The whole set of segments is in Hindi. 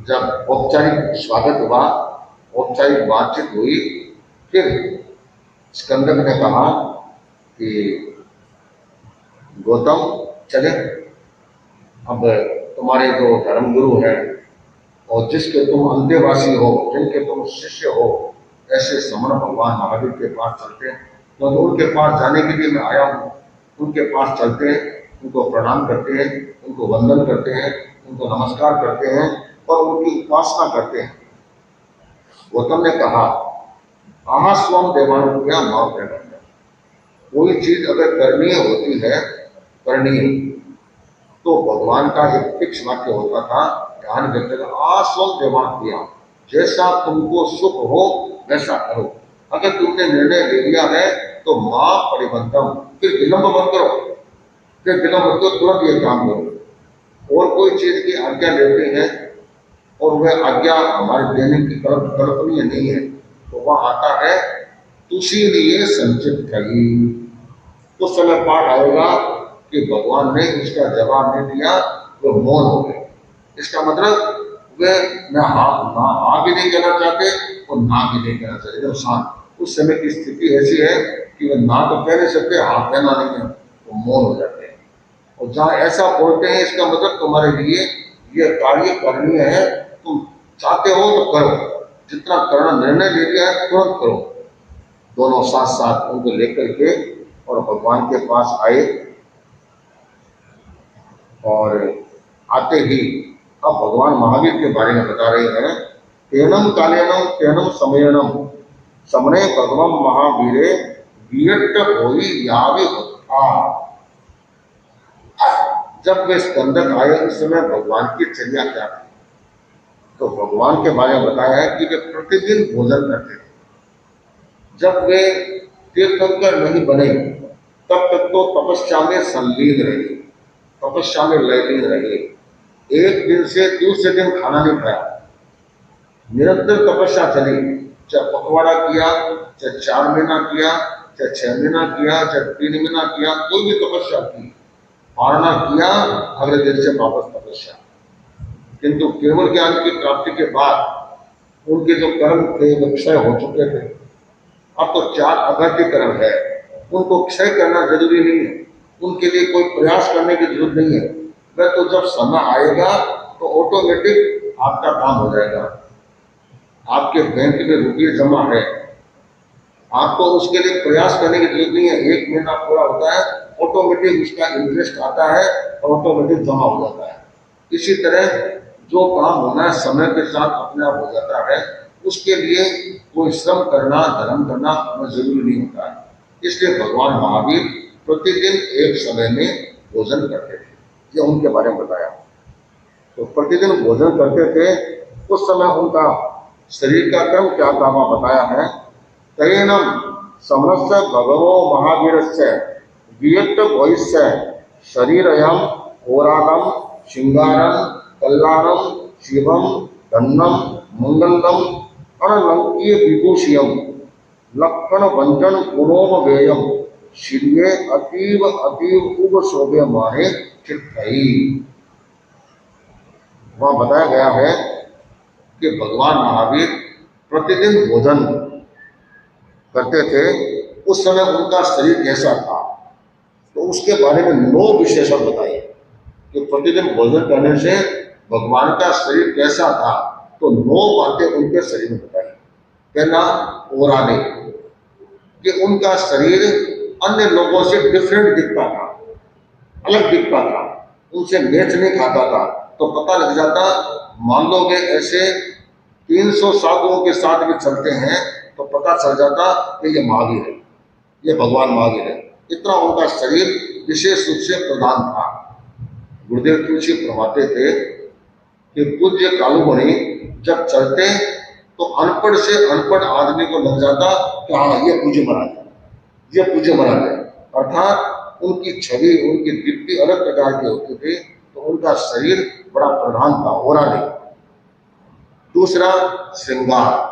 जब औपचारिक स्वागत हुआ, औपचारिक बातचीत हुई, फिर स्कंदक ने कहा कि गौतम चले, अब तुम्हारे जो धर्मगुरु हैं और जिसके तुम अंतेवासी हो, जिनके तुम शिष्य हो, ऐसे समण भगवान महावीर के पास चलते हैं। तो उनके पास जाने के लिए मैं आया हूँ। उनके पास चलते हैं, उनको प्रणाम करते हैं, उनको वंदन करते हैं, उनको नमस्कार करते हैं और उनकी उपासना करते हैं। गौतम ने कहा, आहा स्वम देवानुज्ञा मां प्रेरणा। कोई चीज अगर करणीय होती है, करणीय, तो भगवान का एक फिक्स वाक्य होता था, ध्यान देते थे, आस्वम देवानुज्ञा, जैसा तुमको सुख हो वैसा करो। अगर तुमने निर्णय ले लिया है तो मां परिबंधम, फिर विलंब मत करो, फिर विलंब मत करो, तुरंत ये काम करो। और कोई चीज की आज्ञा लेते हैं और वह आज्ञा हमारे देने की कल्पनीय नहीं है, तो वह आता है तुसी लिए संचित थी। उस समय पाठ आएगा कि भगवान ने उसका जवाब नहीं दिया, वो मौन हो गए। इसका मतलब वे ना हाँ भी नहीं कहना चाहते और ना भी नहीं कहना चाहते, जब शांत। उस समय की स्थिति ऐसी है कि वे ना तो कह नहीं सकते, हाँ कहना नहीं है, वो मौन हो जाते हैं। और जहाँ ऐसा बोलते हैं, इसका मतलब तुम्हारे लिए यह कार्य करणीय है, तुम चाहते हो तो करो, जितना करना निर्णय ले लिया है तुरंत करो। दोनों साथ साथ उनको लेकर के और भगवान के पास आए, और आते ही अब भगवान महावीर के बारे में बता रहे हैं, तेनम कालेनम तेनम समयनम समने भगवान महावीरे वियट्ट होई यावे होता। जब वे स्कंदक आए उस समय भगवान की चर्या क्या थी, तो भगवान के बारे में बताया है कि वे प्रतिदिन भोजन करते थे। जब वे तीर्थंकर नहीं बने तब तक तो तपस्या में संलीन रहे, तपस्या में लयलीन रहे। एक दिन से दूसरे दिन खाना नहीं खाया, निरंतर तपस्या चली। चाहे पखवाड़ा किया, चाहे 4 महीना किया, चाहे 6 महीना किया, चाहे 3 महीना किया, कोई भी तपस्या की, पारणा किया, अगले दिन से वापस तपस्या। किंतु केवल ज्ञान की प्राप्ति के बाद उनके जो कर्म थे वो क्षय हो चुके थे। अब तो 4 अगत्य कर्म है, उनको क्षय करना जरूरी नहीं है, उनके लिए कोई प्रयास करने की जरूरत नहीं है। वह तो जब समय आएगा तो ऑटोमेटिक आपका काम हो जाएगा। आपके बैंक में रुपये जमा है, आपको उसके लिए प्रयास करने की जरूरत नहीं है। 1 महीना पूरा होता है, ऑटोमेटिक उसका इंटरेस्ट आता है और ऑटोमेटिक जमा हो जाता है। इसी तरह जो काम होना है समय के साथ अपने आप हो जाता है, उसके लिए कोई श्रम करना, धर्म करना जरूरी नहीं होता है। इसलिए भगवान महावीर प्रतिदिन एक समय में भोजन करते थे, ये उनके बारे में बताया। तो प्रतिदिन भोजन करते थे, उस समय उनका शरीर का क्रम क्या था वह बताया है। तैनम समरस्य भगवो महावीरस्य वियट्ट भविष्य शरीरयम होरागम श्रृंगारम कल्याणम शिवम धन्नम मंगलम अनलंकीय विभूषियम लक्षण वंचन गुणोम व्ययम शिल्ये अतीव अतीव उप शोभे माने चित्तई। वहां बताया गया है कि भगवान महावीर प्रतिदिन भोजन करते थे। उस समय उनका शरीर कैसा था, तो उसके बारे में 9 विशेषण बताए कि प्रतिदिन भोजन करने से भगवान का शरीर कैसा था। तो 9 बातें उनके शरीर में बताई। पहला, ओराने, कि उनका शरीर अन्य लोगों से डिफरेंट दिखता था, अलग दिखता था, उनसे मैच नहीं खाता था। तो पता लग जाता, मान लो वे ऐसे 300 साधुओं के साथ भी चलते हैं तो पता चल जाता कि ये महावीर है, ये भगवान महावीर है। इतना उनका शरीर विशेष रूप से प्रधान था। गुरुदेव तुलसी फरमाते थे कि पूज्य कालूमणि जब चलते तो अनपढ़ से अनपढ़ आदमी को लग जाता कि हाँ ये पूज्य महाराज है, ये पूज्य महाराज है। अर्थात उनकी छवि, उनकी दीप्ति अलग प्रकार की होती थी। तो उनका शरीर बड़ा प्रधान था, ओरा नहीं। दूसरा, श्रृंगार।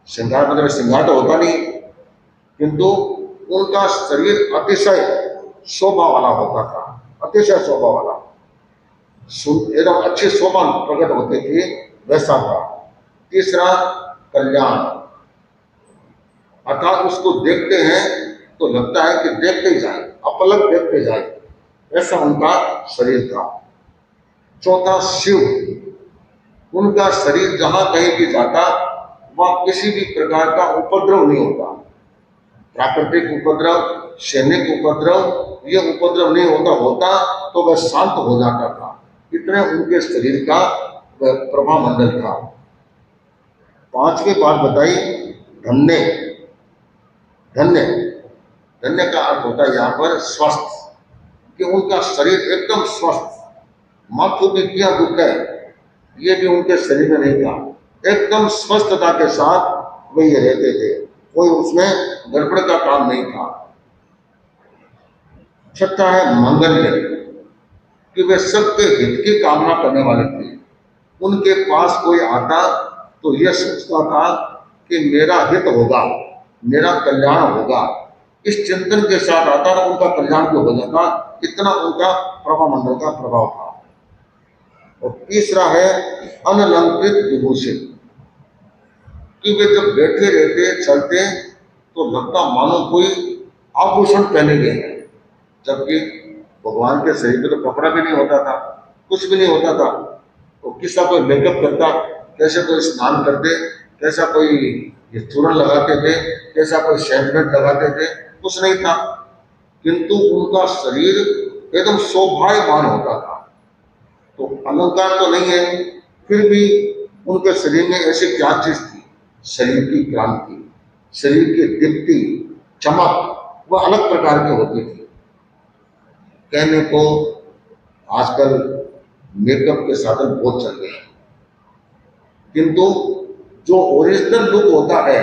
श्रृंगार मतलब श्रृंगार तो होता नहीं, किंतु उनका शरीर अतिशय शोभा वाला होता था, अतिशय शोभा वाला, एकदम अच्छी शोभा प्रकट होती थी। वैसा था। तीसरा कल्याण, अर्थात उसको देखते हैं तो लगता है कि देखते ही जाए, अपलक देखते जाए, ऐसा उनका शरीर था। चौथा शिव, उनका शरीर जहां कहीं भी जाता वहां किसी भी प्रकार का उपद्रव नहीं होता, प्राकृतिक उपद्रव, सैनिक उपद्रव, ये उपद्रव नहीं होता तो वह शांत हो जाता था। इतने उनके शरीर का प्रभा मंडल था। पांचवी बात बताई धन्य। धन्य, धन्य का अर्थ होता है यहाँ पर स्वस्थ, कि उनका शरीर एकदम स्वस्थ, माथों में क्या दुख है ये भी उनके शरीर में नहीं था, एकदम स्वस्थता के साथ वे ये रहते थे, कोई उसमें गड़बड़ का काम नहीं था। छठा है मंगल्य, कि वे सबके हित की कामना करने वाले थे। उनके पास कोई आता तो यह सोचता था कि मेरा हित होगा, मेरा कल्याण होगा, इस चिंतन के साथ आता था, उनका कल्याण भी हो जाता, इतना उनका प्रभा मंडल का प्रभाव था। और तीसरा है अनलंकृत विभूषित, कि वे जब बैठे रहते चलते तो लगता मानो कोई आभूषण पहने गए हैं, जबकि भगवान के शरीर में तो कपड़ा भी नहीं होता था, कुछ भी नहीं होता था। तो किसा कोई मेकअप करता, कैसे कोई स्नान करते, कैसा कोई ये चूर्ण लगाते थे, कैसा कोई सेंटमेंट लगाते थे, कुछ नहीं था। किंतु उनका शरीर एकदम शोभायमान होता था। तो अलंकार तो नहीं है, फिर भी उनके शरीर में ऐसी क्या चीज थी, शरीर की क्रांति, शरीर की दीप्ति, चमक, वह अलग प्रकार की होती थी। कहने को आजकल मेकअप के साधन बहुत चल गए हैं, किंतु जो ओरिजिनल लुक होता है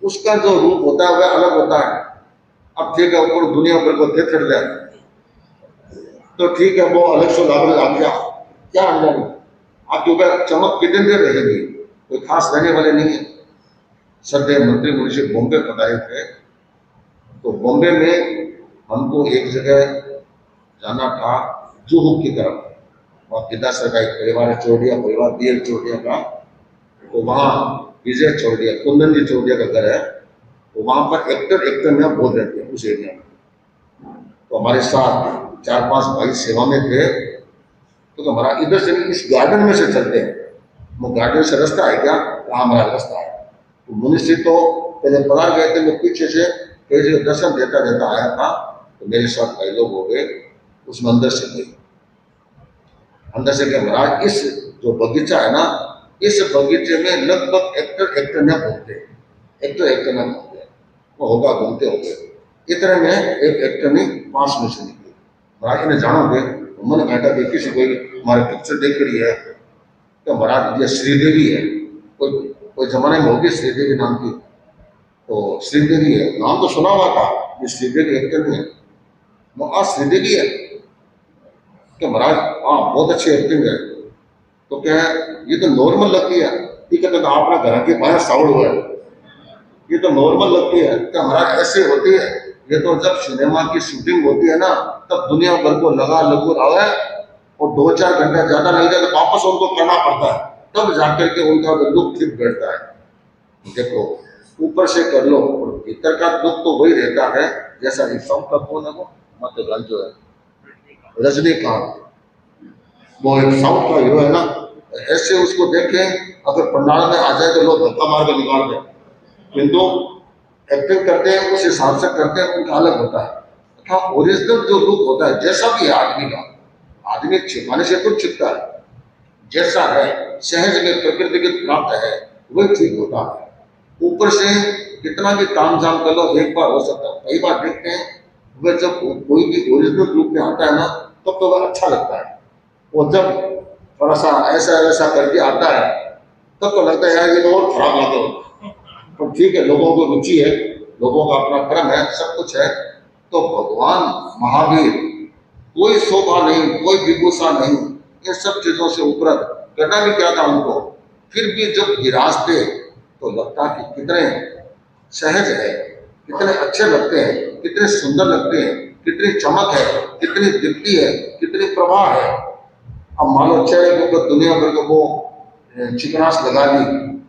उसका जो रूप होता है वह अलग होता है। अब ठीक है, ऊपर दुनिया भर को थे चढ़ जाए तो ठीक है, वो अलग से लाभ आ गया, क्या अंजानी आपके ऊपर चमक कितने देर रहेगी, कोई खास रहने वाले नहीं है। सदैव मंत्री मुझे बॉम्बे बताए थे, तो बॉम्बे में हमको एक जगह जाना था जुहू की तरफ, वहाँ पिताश्री का एक परिवार है, चौड़िया परिवार, बीएल चौड़िया का, तो वहाँ विजय चौड़िया, कुंदन जी चौड़िया का घर है, तो वहाँ पर एक्टर में बहुत रहते हैं उस एरिया में। तो हमारे साथ 4-5 भाई सेवा में थे, तो हमारा इधर से इस गार्डन में से चलते हैं, वो गार्डन से रास्ता है क्या, कहाँ हमारा रास्ता है। तो मुनिषी तो पहले पधार गए थे, मैं पीछे से दर्शन देता देता आया था, तो मेरे साथ कई लोग हो गए, उस मंदिर से गए, अंदर से गए, महाराज इस जो बगीचा है ना, इस बगीचे में लगभग एक्टर न घूमते, एक्टर न घूमते, वो होगा घूमते होंगे। इतने में एक एक्टर ने पास में से निकली, महाराज इन्हें जानोगे, मन बैठा कि किसी कोई हमारे पिक्चर देख रही है, तो महाराज ये श्रीदेवी है, कोई जमाने में होगी श्रीदेवी नाम की, तो श्रीदेवी है, नाम तो सुना हुआ था, ये श्रीदेवी एक्टर नहीं है, वो आज श्रीदेवी है कि महाराज हाँ बहुत अच्छी एक्टिंग है। तो क्या है, ये तो नॉर्मल लगती है, ठीक है, तो आपका घर के बाहर साउंड हुआ है, ये तो नॉर्मल लगती है, क्या महाराज ऐसे होती है, ये तो जब सिनेमा की शूटिंग होती है ना, तब दुनिया भर को लगा लगू रहा है, और 2-4 घंटा ज्यादा नहीं जाए तो वापस उनको करना पड़ता है, तब जाकर के उनका लुक ठीक बैठता है। देखो ऊपर से कर लो और भीतर का दुख तो वही रहता है, जैसा इंसान का कौन है वो मतदान जो है रजनीकांत, वो एक साउथ का हीरो है ना, ऐसे उसको देखें अगर पंडाल में आ जाए तो लोग धक्का मार के निकाल दें, किंतु एक्टिंग करते हैं उस हिसाब से करते हैं, उनका अलग होता है। हाँ, ओरिजिनल जो लुक होता है जैसा भी है आदमी का, आदमी छिपाने से कुछ छिपता है, जैसा है सहज में प्रकृति की प्राप्त है वही ठीक होता है। ऊपर से कितना भी तामझाम कर लो एक बार हो सकता है, कई बार देखते हैं वह जब कोई भी ओरिजिनल रूप में आता है ना तब तो वह अच्छा लगता है, वो जब थोड़ा सा ऐसा वैसा करके आता है तब तो लगता है यार ये तो और खराब लगे। तो ठीक है, लोगों को रुचि है, लोगों का अपना क्रम है, सब कुछ है। तो भगवान महावीर कोई शोभा नहीं, कोई विभूषा नहीं, इन सब चीजों से ऊपर करना भी क्या था उनको, फिर भी जब विराजते तो लगता कि कितने सहज है, कितने अच्छे लगते हैं, कितने सुंदर लगते हैं, कितनी चमक है, कितनी दीप्ति है, कितनी प्रभा है। अब मान लो चेहरे के ऊपर दुनिया भर के वो चिकनास लगा दी,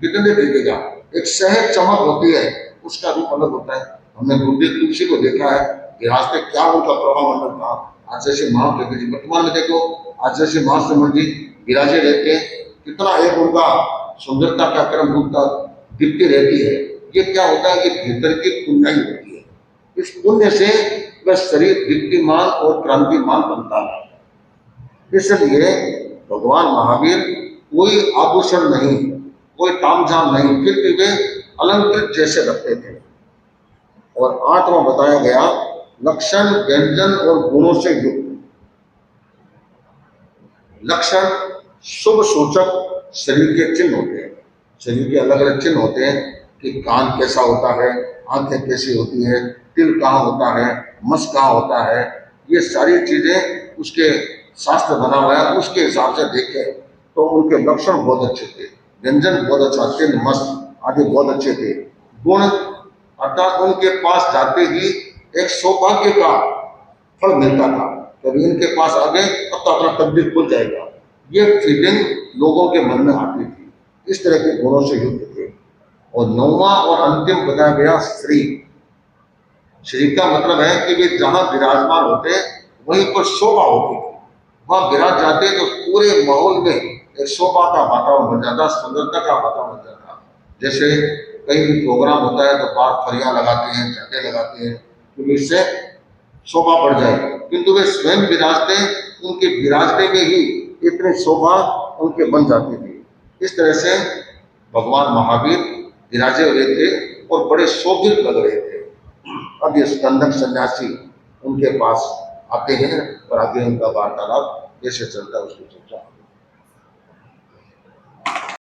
कितने टिकेगा। एक सहज चमक होती है, उसका रूप अलग होता है। हमने गुरुदेव तुलसी को देखा है कि आज तक क्या उनका प्रभाव मंडल था। आचार्य महाप्रभु जी वर्तमान में देखो, आचार्य महाश्रमण जी विराजे रहते हैं, कितना एक उनका सुंदरता का क्रम रूपता दीप्ति रहती है। ये क्या होता है कि भीतर की पुण्याई होती है, इस पुण्य से वह शरीर दीप्तिमान और क्रांतिमान बनता है। इसलिए भगवान महावीर कोई आभूषण नहीं, कोई तामझाम नहीं, फिर भी वे अलंकृत जैसे लगते थे। और 8वां बताया गया लक्षण व्यंजन और गुणों से युक्त। लक्षण शुभ सूचक शरीर के चिन्ह होते हैं। शरीर के अलग अलग चिन्ह होते हैं कि कान कैसा होता है, आंखें कैसी होती है, तिल कहाँ होता है, मस कहाँ होता है। ये सारी चीजें उसके शास्त्र बना हुआ है, उसके हिसाब से देखें तो उनके लक्षण बहुत अच्छे थे, व्यंजन बहुत अच्छा, तिल मस आदि बहुत अच्छे थे। गुण अर्थात उनके पास जाते ही एक सौभाग्य का फल मिलता था। कभी इनके पास आ गए अब तो अपना तकदीर खुल जाएगा, ये फीलिंग लोगों के मन में आती थी। इस तरह के गुणों से युक्त थे। और 9वां और अंतिम बताया गया श्री। श्री का मतलब है कि वे जहां विराजमान होते वहीं पर शोभा होती थी। वहां विराज जाते तो पूरे माहौल में एक शोभा का वातावरण बन जाता, सुंदरता का वातावरण बन जाता। जैसे कहीं भी प्रोग्राम होता है तो बाहर फरियां लगाते हैं, झंडे लगाते हैं, क्योंकि इससे शोभा बढ़ जाए। किंतु वे स्वयं विराजते, उनके विराजने में ही इतनी शोभा उनके बन जाती थी। इस तरह से भगवान महावीर विराजे हुए थे और बड़े शोभित लग रहे थे। अब ये स्कंदक सन्यासी उनके पास आते हैं और आगे उनका वार्तालाप कैसे चलता है उसकी चर्चा